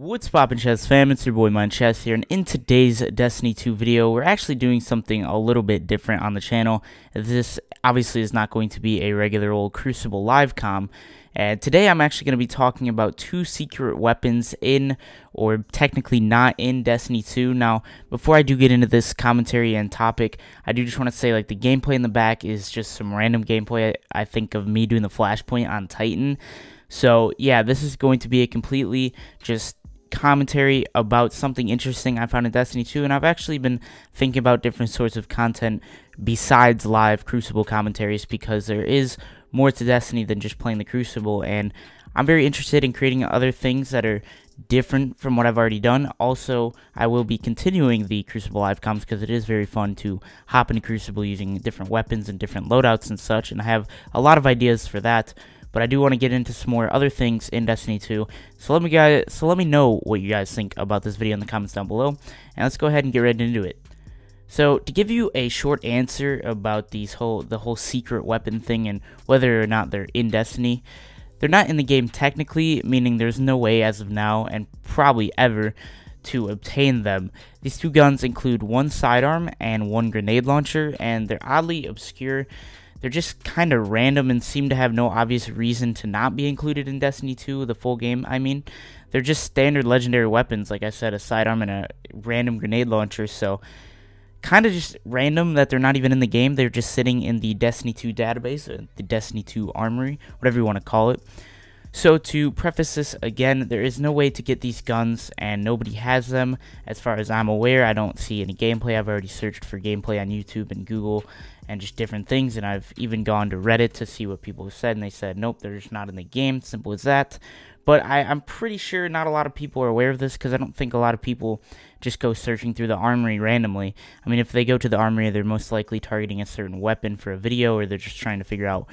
What's poppin', Chess fam? It's your boy MindShaz here, and in today's Destiny 2 video, we're actually doing something a little bit different on the channel. This obviously is not going to be a regular old Crucible live comm. And today I'm actually going to be talking about two secret weapons in, or technically not in, Destiny 2. Now, before I do get into this commentary and topic, I do just want to say, like, the gameplay in the back is just some random gameplay, I think, of me doing the flashpoint on Titan. So, yeah, this is going to be a completely just commentary about something interesting I found in Destiny 2, and I've actually been thinking about different sorts of content besides live Crucible commentaries, because there is more to Destiny than just playing the Crucible, and I'm very interested in creating other things that are different from what I've already done. Also, I will be continuing the Crucible live comms because it is very fun to hop into Crucible using different weapons and different loadouts and such, and I have a lot of ideas for that. But I do want to get into some more other things in Destiny 2. So let me know what you guys think about this video in the comments down below, and let's go ahead and get right into it. So to give you a short answer about the whole secret weapon thing and whether or not they're in Destiny, they're not in the game technically, meaning there's no way as of now and probably ever to obtain them. These two guns include one sidearm and one grenade launcher, and they're oddly obscure. They're just kind of random and seem to have no obvious reason to not be included in Destiny 2, the full game, I mean. They're just standard legendary weapons, like I said, a sidearm and a random grenade launcher, so kind of just random that they're not even in the game. They're just sitting in the Destiny 2 database, or the Destiny 2 armory, whatever you want to call it. So to preface this again, there is no way to get these guns, and nobody has them. As far as I'm aware, I don't see any gameplay. I've already searched for gameplay on YouTube and Google and just different things, and I've even gone to Reddit to see what people have said, and they said, nope, they're just not in the game, simple as that. But I'm pretty sure not a lot of people are aware of this, because I don't think a lot of people just go searching through the armory randomly. I mean, if they go to the armory, they're most likely targeting a certain weapon for a video, or they're just trying to figure out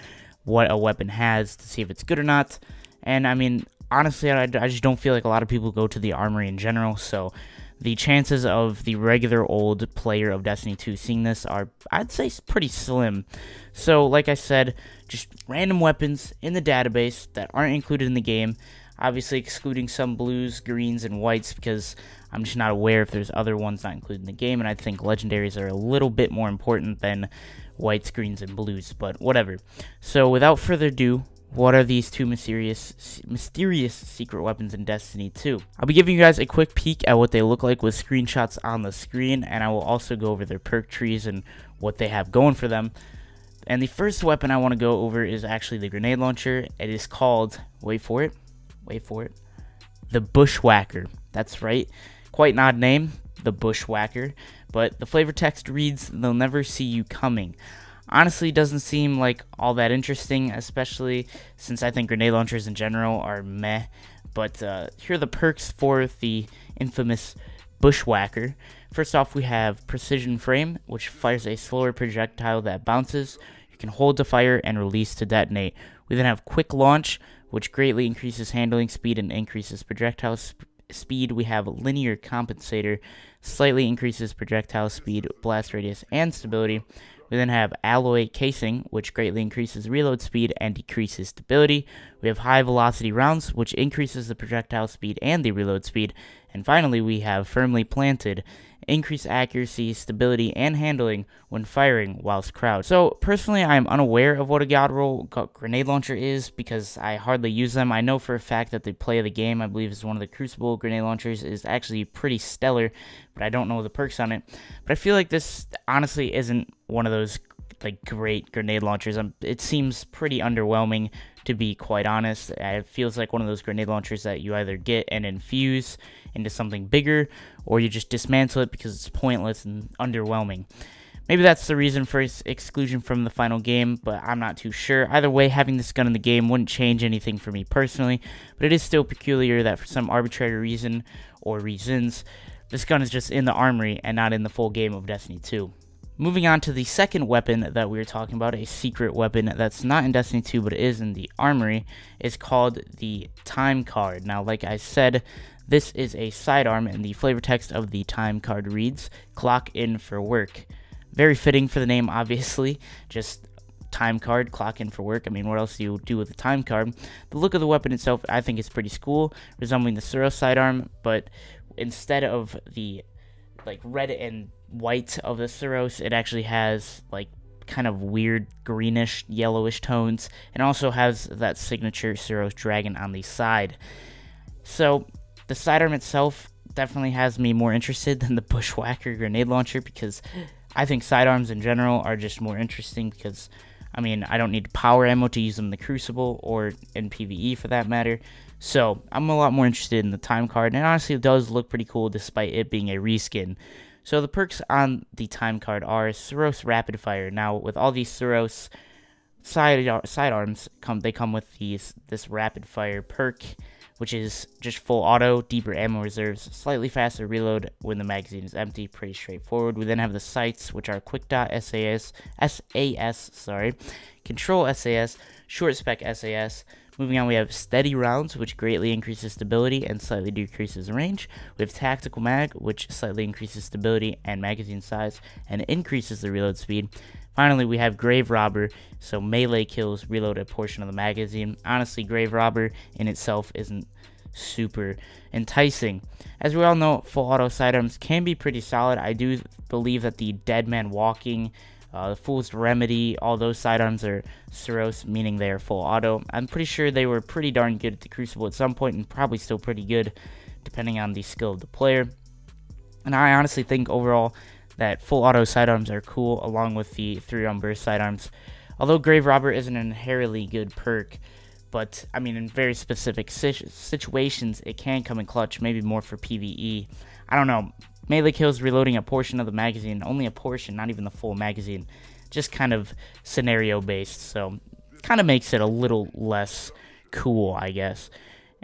what a weapon has to see if it's good or not. And I mean, honestly, I just don't feel like a lot of people go to the armory in general, so the chances of the regular old player of Destiny 2 seeing this are, I'd say, pretty slim. So, like I said, just random weapons in the database that aren't included in the game, obviously excluding some blues, greens, and whites, because I'm just not aware if there's other ones not included in the game, and I think legendaries are a little bit more important than whites, greens, and blues, but whatever. So, without further ado, what are these two mysterious secret weapons in Destiny 2? I'll be giving you guys a quick peek at what they look like with screenshots on the screen, and I will also go over their perk trees and what they have going for them. And the first weapon I want to go over is actually the grenade launcher. It is called, wait for it, the Bushwhacker. That's right, quite an odd name, the Bushwhacker, but the flavor text reads, "They'll never see you coming." Honestly, doesn't seem like all that interesting, especially since I think grenade launchers in general are meh. But here are the perks for the infamous Bushwhacker. First off, we have Precision Frame, which fires a slower projectile that bounces. You can hold to fire and release to detonate. We then have Quick Launch, which greatly increases handling speed and increases projectile speed. We have Linear Compensator, slightly increases projectile speed, blast radius, and stability. We then have Alloy Casing, which greatly increases reload speed and decreases stability. We have High Velocity Rounds, which increases the projectile speed and the reload speed. And finally, we have Firmly Planted, increase accuracy, stability, and handling when firing whilst crouched. So, personally, I am unaware of what a God Roll grenade launcher is, because I hardly use them. I know for a fact that the play of the game, I believe, is one of the Crucible grenade launchers, is actually pretty stellar, but I don't know the perks on it. But I feel like this, honestly, isn't one of those like great grenade launchers. It seems pretty underwhelming, to be quite honest. It feels like one of those grenade launchers that you either get and infuse into something bigger, or you just dismantle it because it's pointless and underwhelming. Maybe that's the reason for its exclusion from the final game, but I'm not too sure. Either way, having this gun in the game wouldn't change anything for me personally, but it is still peculiar that for some arbitrary reason, or reasons, this gun is just in the armory and not in the full game of Destiny 2. Moving on to the second weapon that we were talking about, a secret weapon that's not in Destiny 2 but is in the armory, is called the Time Card. Now, like I said, this is a sidearm, and the flavor text of the Time Card reads, "Clock in for work." Very fitting for the name, obviously, just time card, clock in for work. I mean, what else do you do with a time card? The look of the weapon itself, I think, is pretty cool, resembling the Suros sidearm, but instead of the like red and white of the Suros, it actually has like kind of weird greenish, yellowish tones, and also has that signature Suros dragon on the side. So the sidearm itself definitely has me more interested than the Bushwhacker grenade launcher, because I think sidearms in general are just more interesting because, I mean, I don't need power ammo to use them in the Crucible or in PvE for that matter. So I'm a lot more interested in the time card, and honestly it does look pretty cool despite it being a reskin. So the perks on the time card are Suros Rapid Fire. Now with all these Suros sidearms, they come with this Rapid Fire perk, which is just full auto, deeper ammo reserves, slightly faster reload when the magazine is empty, pretty straightforward. We then have the sights, which are quick dot SAS, control SAS, short spec SAS. Moving on, we have steady rounds, which greatly increases stability and slightly decreases range. We have tactical mag, which slightly increases stability and magazine size and increases the reload speed. Finally, we have Grave Robber, so melee kills reload a portion of the magazine. Honestly, Grave Robber in itself isn't super enticing. As we all know, full auto sidearms can be pretty solid. I do believe that the Dead Man Walking, the Fool's Remedy, all those sidearms are Suros, meaning they are full auto. I'm pretty sure they were pretty darn good at the Crucible at some point, and probably still pretty good depending on the skill of the player. And I honestly think overall that full auto sidearms are cool, along with the 3-round burst sidearms. Although Grave Robber isn't an inherently good perk, but I mean, in very specific situations, it can come in clutch, maybe more for PvE. I don't know. Melee kills reloading a portion of the magazine, only a portion, not even the full magazine. Just kind of scenario based, so kind of makes it a little less cool, I guess.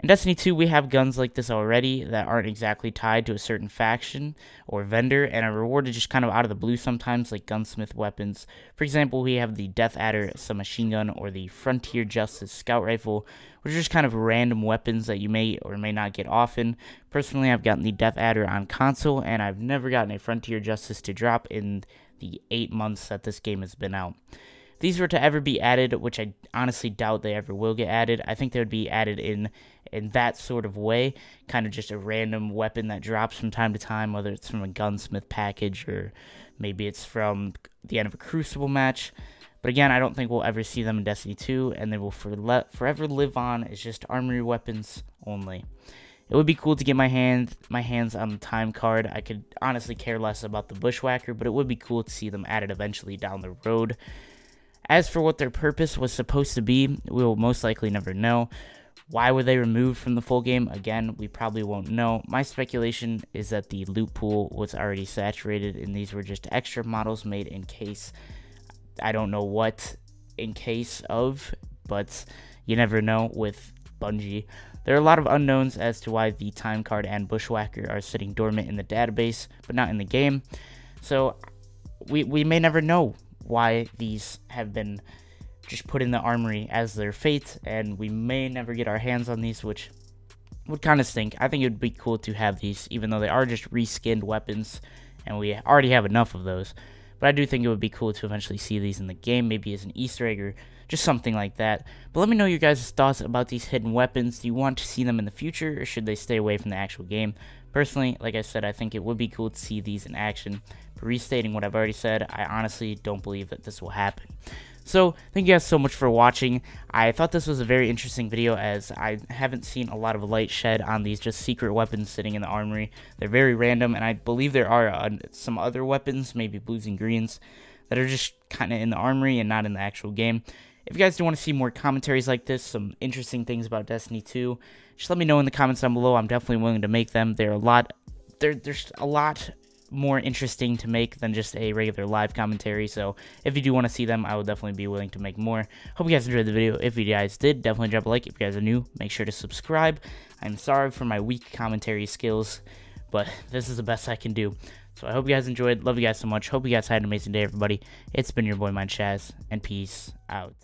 In Destiny 2, we have guns like this already that aren't exactly tied to a certain faction or vendor and are rewarded just kind of out of the blue sometimes, like gunsmith weapons. For example, we have the Death Adder submachine gun or the Frontier Justice scout rifle, which are just kind of random weapons that you may or may not get often. Personally, I've gotten the Death Adder on console, and I've never gotten a Frontier Justice to drop in the 8 months that this game has been out. If these were to ever be added, which I honestly doubt they ever will get added, I think they would be added in that sort of way, kind of just a random weapon that drops from time to time, whether it's from a gunsmith package or maybe it's from the end of a Crucible match. But again, I don't think we'll ever see them in Destiny 2, and they will forever live on as just armory weapons only. It would be cool to get my hands on the time card. I could honestly care less about the Bushwhacker, but it would be cool to see them added eventually down the road. As for what their purpose was supposed to be, we will most likely never know. Why were they removed from the full game? Again, we probably won't know. My speculation is that the loot pool was already saturated, and these were just extra models made in case, I don't know what in case of, but you never know with Bungie. There are a lot of unknowns as to why the time card and Bushwhacker are sitting dormant in the database, but not in the game. So we may never know why these have been just put in the armory as their fate, and we may never get our hands on these, which would kind of stink. I think it would be cool to have these, even though they are just reskinned weapons, and we already have enough of those. But I do think it would be cool to eventually see these in the game, maybe as an Easter egg or just something like that. But let me know your guys' thoughts about these hidden weapons. Do you want to see them in the future, or should they stay away from the actual game? Personally, like I said, I think it would be cool to see these in action. But restating what I've already said, I honestly don't believe that this will happen. So, thank you guys so much for watching. I thought this was a very interesting video, as I haven't seen a lot of light shed on these just secret weapons sitting in the armory. They're very random, and I believe there are some other weapons, maybe blues and greens, that are just kind of in the armory and not in the actual game. If you guys do want to see more commentaries like this, some interesting things about Destiny 2, just let me know in the comments down below. I'm definitely willing to make them. There's a lot more interesting to make than just a regular live commentary, so if you do want to see them, I will definitely be willing to make more. Hope you guys enjoyed the video. If you guys did, definitely drop a like. If you guys are new, make sure to subscribe. I'm sorry for my weak commentary skills, but this is the best I can do. So I hope you guys enjoyed. Love you guys so much. Hope you guys had an amazing day, everybody. It's been your boy MindShaz, and peace out.